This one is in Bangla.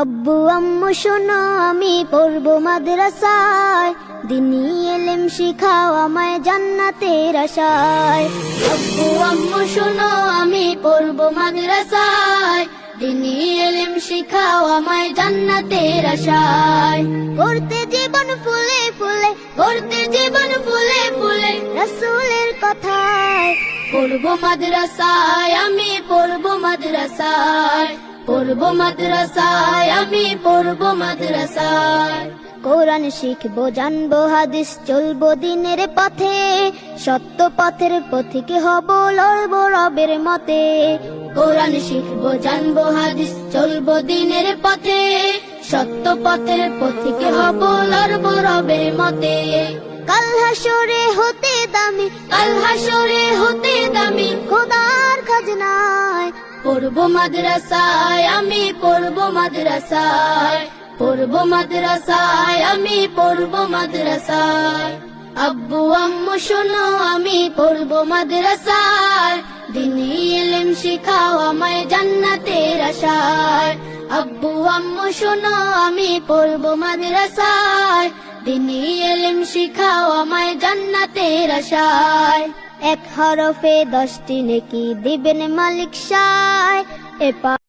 আব্বু আম্মু শোনো আমি পড়বো মাদ্রাসায়, দিনী ইলম শিখাও আমায় জান্নাতের আশায়। আব্বু আম্মু শোনো আমি পড়বো মাদ্রাসায়, দিনী ইলম শিখাও আমায় জান্নাতের আশায়। করতে জীবন ফুলে ফুলে, করতে জীবন ফুলে ফুলে রাসূলের কথায়। পড়বো মাদ্রাসায় আমি পড়বো মাদ্রাসায়, পড়বো মাদ্রাসায় আমি পড়বো মাদ্রাসায়। কোরআন শিখবো জানবো হাদিস চলবো দিনের পথে, সত্য পথের পথিক হব লড়বো রবের মতে। কোরআন শিখবো জানবো হাদিস চলবো দিনের পথে, সত্য পথের পথিক হব লড়বো রবের মতে। কাল হাসরে হতে দামি, কাল হাসরে হতে দামি খোদার খাজনায়। পড়বো মাদ্রাসায় আমি পড়বো মাদ্রাসায়, পড়বো মাদ্রাসায় আমি পড়বো মাদ্রাসায়। আব্বু আম্মু শোনো আমি পড়বো মাদ্রাসায়, দিনী ইলম শিখাও আমায় জান্নাতের আশায়। আব্বু আম্মু শোনো আমি পড়বো মাদ্রাসায়, দিনী ইলম শিখাও আমায় জান্নাতের আশায়। এক হরফে 10টি নেকি দিবেন মালিক সায়।